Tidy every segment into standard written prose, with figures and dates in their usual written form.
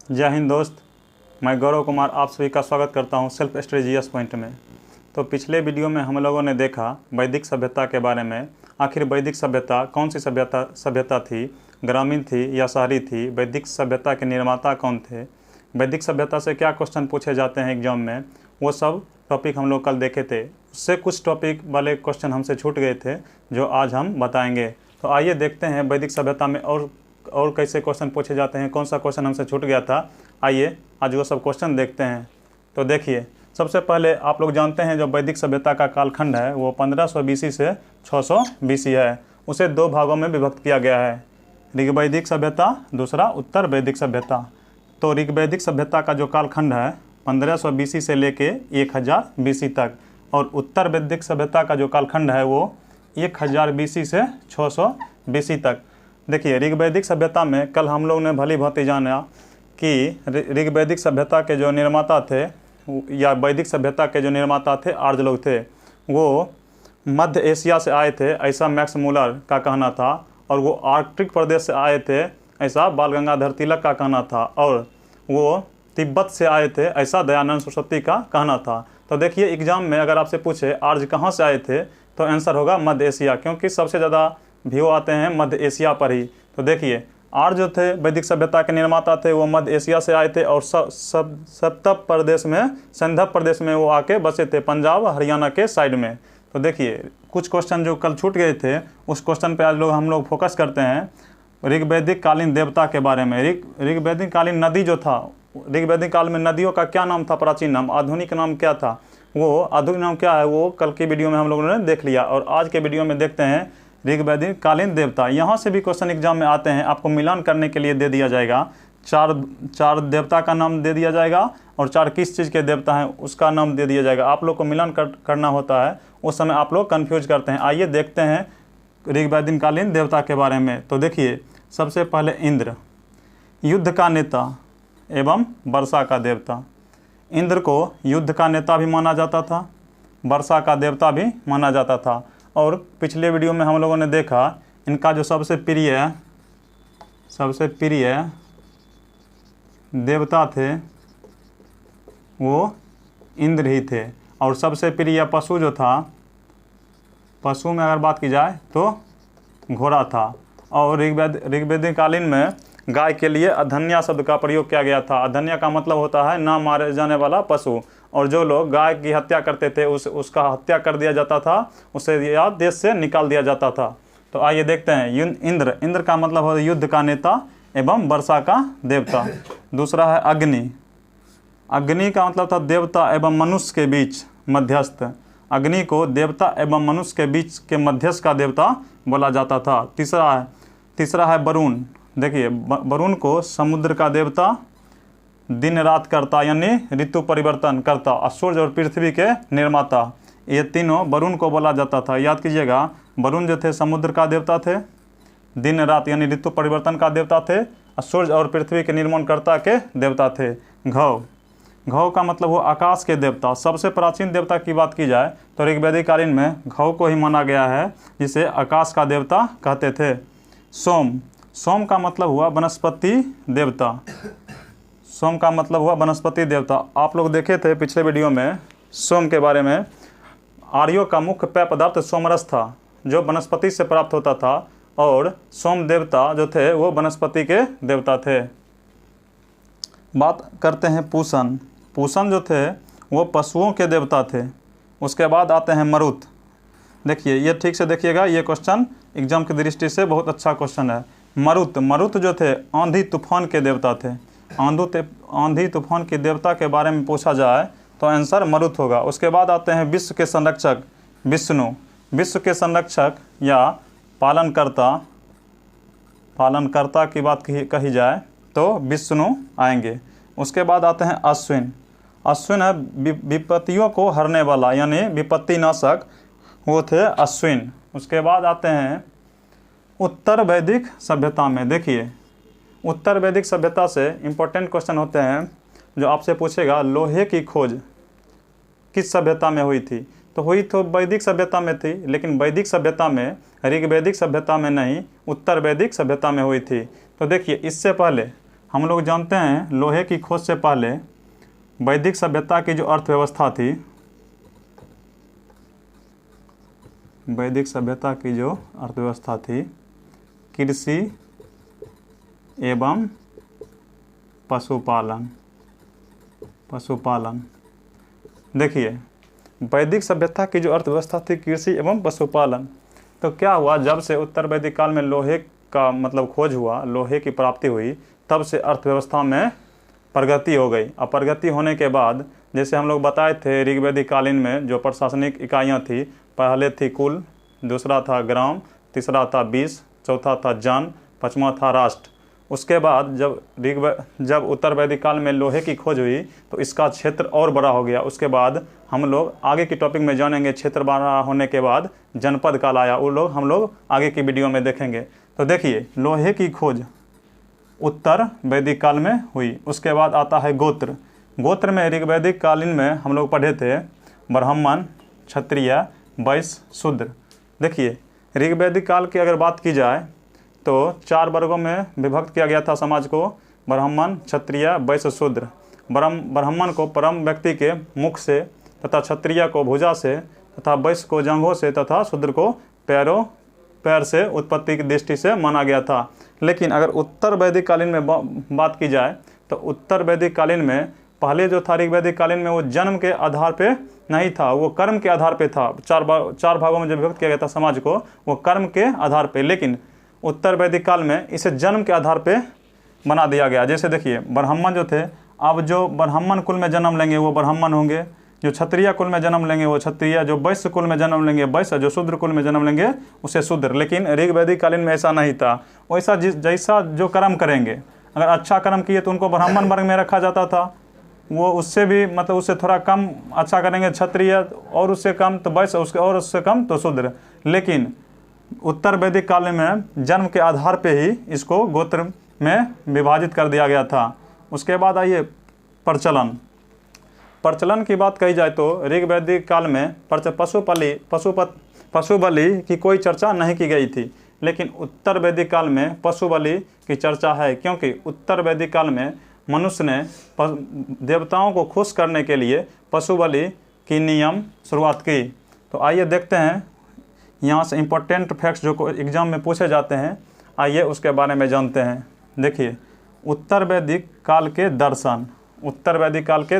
जय हिंद दोस्त, मैं गौरव कुमार आप सभी का स्वागत करता हूं सेल्फ स्टडी जीएस पॉइंट में। तो पिछले वीडियो में हम लोगों ने देखा वैदिक सभ्यता के बारे में। आखिर वैदिक सभ्यता कौन सी सभ्यता थी, ग्रामीण थी या शहरी थी? वैदिक सभ्यता के निर्माता कौन थे? वैदिक सभ्यता से क्या क्वेश्चन पूछे जाते हैं एग्जाम में, वो सब टॉपिक हम लोग कल देखे थे। उससे कुछ टॉपिक वाले क्वेश्चन हमसे छूट गए थे जो आज हम बताएंगे। तो आइए देखते हैं वैदिक सभ्यता में और कैसे क्वेश्चन पूछे जाते हैं, कौन सा क्वेश्चन हमसे छूट गया था। आइए आज वो सब क्वेश्चन देखते हैं। तो देखिए, सबसे पहले आप लोग जानते हैं जो वैदिक सभ्यता का कालखंड है वो 1500 BC से 600 BC है। उसे दो भागों में विभक्त किया गया है, ऋग्वैदिक सभ्यता, दूसरा उत्तर वैदिक सभ्यता। तो ऋग्वैदिक सभ्यता का जो कालखंड है 1500 BC से लेके 1000 BC तक, और उत्तर वैदिक सभ्यता का जो कालखंड है वो 1000 BC से 600 BC तक। देखिए, ऋग्वैदिक सभ्यता में कल हम लोग ने भली भांति जाना कि ऋग्वैदिक सभ्यता के जो निर्माता थे या वैदिक सभ्यता के जो निर्माता थे आर्य लोग थे, वो मध्य एशिया से आए थे, ऐसा मैक्स मूलर का कहना था। और वो आर्कटिक प्रदेश से आए थे, ऐसा बाल गंगाधर तिलक का कहना था। और वो तिब्बत से आए थे, ऐसा दयानंद सरस्वती का कहना था। तो देखिए, एग्जाम में अगर आपसे पूछे आर्य कहाँ से आए थे तो आंसर होगा मध्य एशिया, क्योंकि सबसे ज़्यादा व्यू आते हैं मध्य एशिया पर ही। तो देखिए, आर्य जो थे वैदिक सभ्यता के निर्माता थे, वो मध्य एशिया से आए थे और सप्तप प्रदेश में, संधप प्रदेश में वो आके बसे थे, पंजाब हरियाणा के साइड में। तो देखिए, कुछ क्वेश्चन जो कल छूट गए थे उस क्वेश्चन पे आज हम लोग फोकस करते हैं। ऋग्वैदिक कालीन देवता के बारे में। ऋग्वैदिक कालीन नदी जो था, ऋग्वैदिक काल में नदियों का क्या नाम था, प्राचीन नाम, आधुनिक नाम क्या था? वो आधुनिक नाम क्या है वो कल की वीडियो में हम लोगों ने देख लिया। और आज के वीडियो में देखते हैं ऋग्वैदिक कालीन देवता। यहाँ से भी क्वेश्चन एग्जाम में आते हैं, आपको मिलान करने के लिए दे दिया जाएगा। चार देवता का नाम दे दिया जाएगा और चार किस चीज़ के देवता हैं उसका नाम दे दिया जाएगा। आप लोग को मिलान करना होता है, उस समय आप लोग कन्फ्यूज करते हैं। आइए देखते हैं ऋग्वैदिक कालीन देवता के बारे में। तो देखिए, सबसे पहले इंद्र, युद्ध का नेता एवं वर्षा का देवता। इंद्र को युद्ध का नेता भी माना जाता था, वर्षा का देवता भी माना जाता था। और पिछले वीडियो में हम लोगों ने देखा इनका जो सबसे प्रिय देवता थे वो इंद्र ही थे। और सबसे प्रिय पशु जो था, पशु में अगर बात की जाए तो घोड़ा था। और ऋग्वैदिक कालीन में गाय के लिए अधन्या शब्द का प्रयोग किया गया था। अधन्या का मतलब होता है ना मारे जाने वाला पशु। और जो लोग गाय की हत्या करते थे उसका हत्या कर दिया जाता था, उसे या देश से निकाल दिया जाता था। तो आइए देखते हैं इंद्र का मतलब है युद्ध का नेता एवं वर्षा का देवता। दूसरा है अग्नि। अग्नि का मतलब था देवता एवं मनुष्य के बीच मध्यस्थ। अग्नि को देवता एवं मनुष्य के बीच के मध्यस्थ का देवता बोला जाता था। तीसरा है वरुण। देखिए, वरुण को समुद्र का देवता, दिन रात करता यानी ऋतु परिवर्तन करता, और सूर्य और पृथ्वी के निर्माता, ये तीनों वरुण को बोला जाता था। याद कीजिएगा, वरुण जो थे समुद्र का देवता थे, दिन रात यानी ऋतु परिवर्तन का देवता थे, और सूर्य और पृथ्वी के निर्माणकर्ता के देवता थे। घव का मतलब वो आकाश के देवता। सबसे प्राचीन देवता की बात की जाए तो ऋग्वैदिक कालीन में घव को ही माना गया है, जिसे आकाश का देवता कहते थे। सोम का मतलब हुआ वनस्पति देवता। सोम का मतलब हुआ वनस्पति देवता। आप लोग देखे थे पिछले वीडियो में सोम के बारे में। आर्यों का मुख्य पेय पदार्थ सोमरस था, जो वनस्पति से प्राप्त होता था। और सोम देवता जो थे वो वनस्पति के देवता थे। बात करते हैं पूषण। पूषण जो थे वो पशुओं के देवता थे। उसके बाद आते हैं मरुत। देखिए, ये ठीक से देखिएगा, ये क्वेश्चन एग्जाम की दृष्टि से बहुत अच्छा क्वेश्चन है। मरुत जो थे आंधी तूफान के देवता थे। आंधी तूफान के देवता के बारे में पूछा जाए तो आंसर मरुत होगा। उसके बाद आते हैं विश्व के संरक्षक विष्णु। विश्व के संरक्षक या पालनकर्ता की बात कही जाए तो विष्णु आएंगे। उसके बाद आते हैं अश्विन। अश्विन है विपत्तियों को हरने वाला यानी विपत्ति नाशक, वो थे अश्विन। उसके बाद आते हैं उत्तर वैदिक सभ्यता में। देखिए, उत्तर वैदिक सभ्यता से इम्पोर्टेंट क्वेश्चन होते हैं जो आपसे पूछेगा, लोहे की खोज किस सभ्यता में हुई थी? तो हुई तो वैदिक सभ्यता में थी, लेकिन वैदिक सभ्यता में, ऋग्वैदिक सभ्यता में नहीं, उत्तर वैदिक सभ्यता में हुई थी। तो देखिए, इससे पहले हम लोग जानते हैं लोहे की खोज से पहले वैदिक सभ्यता की जो अर्थव्यवस्था थी, वैदिक सभ्यता की जो अर्थव्यवस्था थी कृषि एवं पशुपालन। देखिए वैदिक सभ्यता की जो अर्थव्यवस्था थी कृषि एवं पशुपालन। तो क्या हुआ, जब से उत्तर वैदिक काल में लोहे का मतलब खोज हुआ, लोहे की प्राप्ति हुई, तब से अर्थव्यवस्था में प्रगति हो गई। अब प्रगति होने के बाद जैसे हम लोग बताए थे ऋग्वैदिक कालीन में जो प्रशासनिक इकाइयाँ थी, पहले थी कुल, दूसरा था ग्राम, तीसरा था बीस, चौथा था जन, पाँचवा था राष्ट्र। उसके बाद जब उत्तर वैदिक काल में लोहे की खोज हुई तो इसका क्षेत्र और बड़ा हो गया। उसके बाद हम लोग आगे की टॉपिक में जानेंगे, क्षेत्र बड़ा होने के बाद जनपद काल आया, वो हम लोग आगे की वीडियो में देखेंगे। तो देखिए लोहे की खोज उत्तर वैदिक काल में हुई। उसके बाद आता है गोत्र। गोत्र में ऋग्वैदिक कालीन में हम लोग पढ़े थे ब्राह्मण, क्षत्रिय, वैश्य, शूद्र। देखिए ऋग्वैदिक काल की अगर बात की जाए तो 4 वर्गों में विभक्त किया गया था समाज को, ब्राह्मण, क्षत्रिय, वैश्य, शूद्र। ब्राह्मण को परम व्यक्ति के मुख से तथा क्षत्रिय को भुजा से तथा वैश्य को जंघों से तथा शूद्र को पैर से उत्पत्ति की दृष्टि से माना गया था। लेकिन अगर उत्तर वैदिक कालीन में बात की जाए तो उत्तर वैदिक कालीन में पहले जो था ऋग्वैदिक कालीन में वो जन्म के आधार पे नहीं था, वो कर्म के आधार पे था। 4 भागों में जब विभक्त किया गया था समाज को, वो कर्म के आधार पे। लेकिन उत्तर वैदिक काल में इसे जन्म के आधार पे बना दिया गया। जैसे देखिए ब्राह्मण जो थे, अब जो ब्राह्मण कुल में जन्म लेंगे वो ब्राह्मण होंगे, जो क्षत्रिय कुल में जन्म लेंगे वो क्षत्रिय, जो वैश्य कुल में जन्म लेंगे वैश्य, जो शूद्र कुल में जन्म लेंगे उसे शूद्र। लेकिन ऋग्वैदिक कालीन में ऐसा नहीं था। वैसा जैसा जो कर्म करेंगे, अगर अच्छा कर्म किए तो उनको ब्राह्मण वर्ग में रखा जाता था, वो उससे भी मतलब उससे थोड़ा कम अच्छा करेंगे क्षत्रिय, और उससे कम तो वैश्य, उसके और उससे कम तो शूद्र। लेकिन उत्तर वैदिक काल में जन्म के आधार पे ही इसको गोत्र में विभाजित कर दिया गया था। उसके बाद आइए प्रचलन की बात कही जाए तो ऋग्वैदिक काल में पशु बलि की कोई चर्चा नहीं की गई थी। लेकिन उत्तर वैदिक काल में पशु बलि की चर्चा है, क्योंकि उत्तर वैदिक काल में मनुष्य ने देवताओं को खुश करने के लिए पशु बलि की नियम शुरुआत की। तो आइए देखते हैं यहाँ से इम्पोर्टेंट फैक्ट्स जो एग्जाम में पूछे जाते हैं, आइए उसके बारे में जानते हैं। देखिए उत्तर वैदिक काल के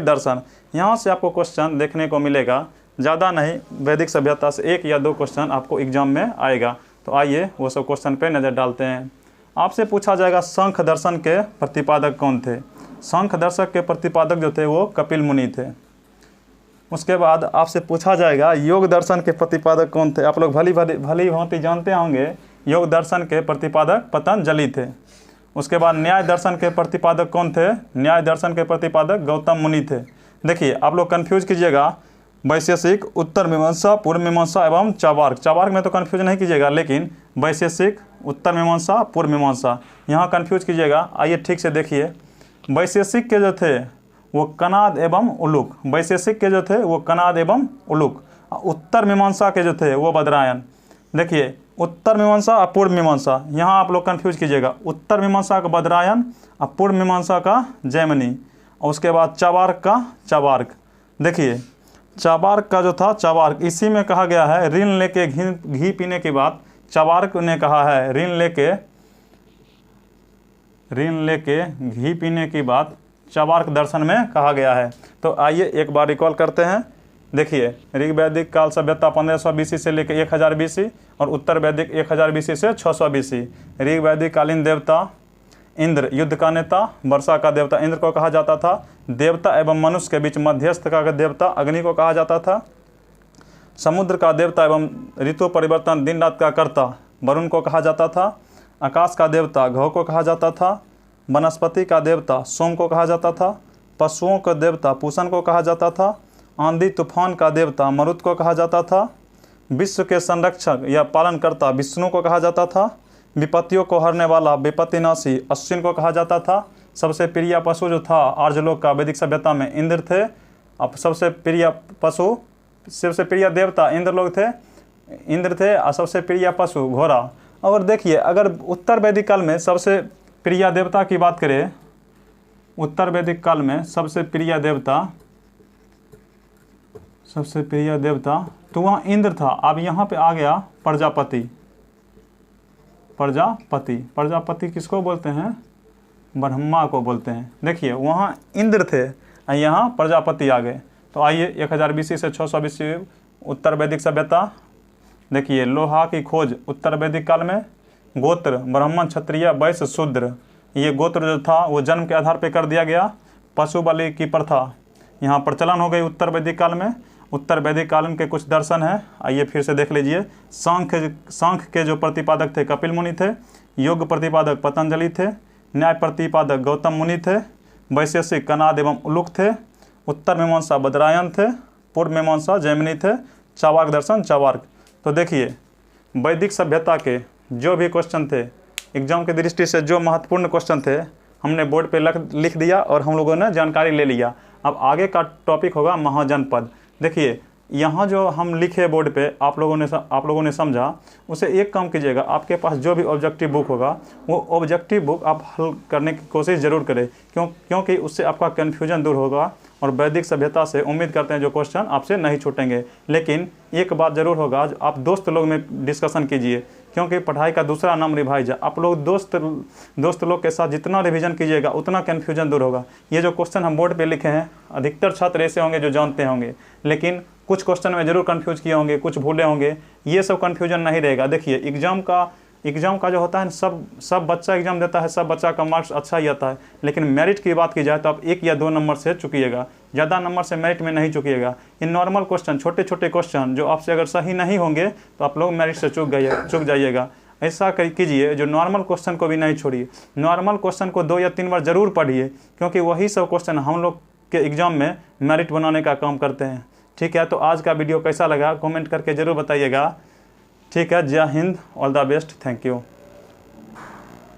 दर्शन, यहाँ से आपको क्वेश्चन देखने को मिलेगा, ज़्यादा नहीं, वैदिक सभ्यता से 1 या 2 क्वेश्चन आपको एग्जाम में आएगा। तो आइए वो सब क्वेश्चन पे नज़र डालते हैं। आपसे पूछा जाएगा शंख दर्शन के प्रतिपादक कौन थे। शंख दर्शक के प्रतिपादक जो थे वो कपिल मुनि थे। उसके बाद आपसे पूछा जाएगा योग दर्शन के प्रतिपादक कौन थे। आप लोग भली भांति जानते होंगे योग दर्शन के प्रतिपादक पतंजलि थे। उसके बाद न्याय दर्शन के प्रतिपादक कौन थे। न्याय दर्शन के प्रतिपादक गौतम मुनि थे। देखिए आप लोग कन्फ्यूज कीजिएगा, वैशेषिक, उत्तर मीमांसा, पूर्व मीमांसा एवं चाबार्क में तो कन्फ्यूज नहीं कीजिएगा, लेकिन वैशेषिक, उत्तर मीमांसा, पूर्व मीमांसा यहाँ कन्फ्यूज कीजिएगा। आइए ठीक से देखिए, वैशेषिक के जो थे वो कनाद एवं उलूक, उत्तर मीमांसा के जो थे वो बदरायन। देखिए उत्तर मीमांसा और पूर्व मीमांसा, यहाँ आप लोग कन्फ्यूज कीजिएगा, उत्तर मीमांसा का बदरायन और पूर्व मीमांसा का जैमिनी। और उसके बाद चाबार्क। देखिए चाबार्क का जो था चाबार्क, इसी में कहा गया है ऋण लेके घी पीने की बात चाबार्क ने कहा है। ऋण लेके घी पीने की बात चाबार्क दर्शन में कहा गया है। तो आइए एक बार रिकॉल करते हैं। देखिए ऋग्वैदिक काल सभ्यता 1500 BC से लेकर 1000 BC और उत्तर वैदिक 1000 BC से 600 BC। ऋग्वैदिक कालीन देवता इंद्र, युद्ध का नेता, वर्षा का देवता इंद्र को कहा जाता था। देवता एवं मनुष्य के बीच मध्यस्थ का देवता अग्नि को कहा जाता था। समुद्र का देवता एवं ऋतु परिवर्तन दिन रात का कर्ता वरुण को कहा जाता था। आकाश का देवता घव को कहा जाता था। वनस्पति का देवता सोम को कहा जाता था। पशुओं का देवता पूषण को कहा जाता था। आंधी तूफान का देवता मरुत को कहा जाता था। विश्व के संरक्षक या पालनकर्ता विष्णु को कहा जाता था। विपत्तियों को हरने वाला विपत्तिनाशी अश्विन को कहा जाता था। सबसे प्रिय पशु जो था आर्यलोक का वैदिक सभ्यता में इंद्र थे। अब सबसे प्रिय देवता इंद्र लोग थे, और सबसे प्रिय पशु घोड़ा। और देखिए अगर उत्तर वैदिक काल में सबसे प्रिय देवता की बात करें उत्तर वैदिक काल में सबसे प्रिय देवता तो वहाँ इंद्र था। अब यहाँ पे आ गया प्रजापति। प्रजापति किसको बोलते हैं? ब्रह्मा को बोलते हैं। देखिए वहाँ इंद्र थे, यहाँ प्रजापति आ गए। तो आइए 1000 BC से 600 BC उत्तर वैदिक सभ्यता। देखिए लोहा की खोज उत्तर वैदिक काल में। गोत्र ब्राह्मण, क्षत्रिय, वैश्य, शूद्र। ये गोत्र जो था वो जन्म के आधार पर कर दिया गया। पशु बलि की प्रथा यहाँ प्रचलन हो गई उत्तर वैदिक काल में। उत्तर वैदिक काल के कुछ दर्शन हैं, आइए फिर से देख लीजिए। सांख्य के जो प्रतिपादक थे कपिल मुनि थे। योग प्रतिपादक पतंजलि थे। न्याय प्रतिपादक गौतम मुनि थे। वैशेषिक कनाद एवं उलुक थे। उत्तर मीमांसा बदरायन थे। पूर्व मीमांसा जैमिनी थे। चावार्क दर्शन चावार्क। तो देखिए वैदिक सभ्यता के जो भी क्वेश्चन थे, एग्जाम की दृष्टि से जो महत्वपूर्ण क्वेश्चन थे, हमने बोर्ड पे लिख दिया और हम लोगों ने जानकारी ले लिया। अब आगे का टॉपिक होगा महाजनपद। देखिए यहाँ जो हम लिखे बोर्ड पे आप लोगों ने समझा, उसे एक काम कीजिएगा। आपके पास जो भी ऑब्जेक्टिव बुक होगा वो ऑब्जेक्टिव बुक आप हल करने की कोशिश ज़रूर करें, क्योंकि उससे आपका कन्फ्यूजन दूर होगा। और वैदिक सभ्यता से उम्मीद करते हैं जो क्वेश्चन आपसे नहीं छूटेंगे। लेकिन एक बात ज़रूर होगा, आप दोस्त लोग में डिस्कशन कीजिए, क्योंकि पढ़ाई का दूसरा नाम रिवाइज है। आप लोग दोस्त लोग के साथ जितना रिवीजन कीजिएगा उतना कन्फ्यूजन दूर होगा। ये जो क्वेश्चन हम बोर्ड पे लिखे हैं, अधिकतर छात्र ऐसे होंगे जो जानते होंगे, लेकिन कुछ क्वेश्चन में ज़रूर कन्फ्यूज किए होंगे, कुछ भूले होंगे। ये सब कन्फ्यूजन नहीं रहेगा। देखिए एग्ज़ाम का जो होता है सब बच्चा एग्जाम देता है, सब बच्चा का मार्क्स अच्छा ही आता है। लेकिन मेरिट की बात की जाए तो आप 1 या 2 नंबर से चुकिएगा, ज़्यादा नंबर से मेरिट में नहीं चुकिएगा। इन नॉर्मल क्वेश्चन, छोटे छोटे क्वेश्चन जो आपसे अगर सही नहीं होंगे तो आप लोग मेरिट से चुक जाइएगा। ऐसा कीजिए जो नॉर्मल क्वेश्चन को भी नहीं छोड़िए। नॉर्मल क्वेश्चन को 2 या 3 बार ज़रूर पढ़िए, क्योंकि वही सब क्वेश्चन हम लोग के एग्ज़ाम में मेरिट बनाने का काम करते हैं। ठीक है, तो आज का वीडियो कैसा लगा कमेंट करके ज़रूर बताइएगा। ठीक है, जय Hind, all the best, thank you.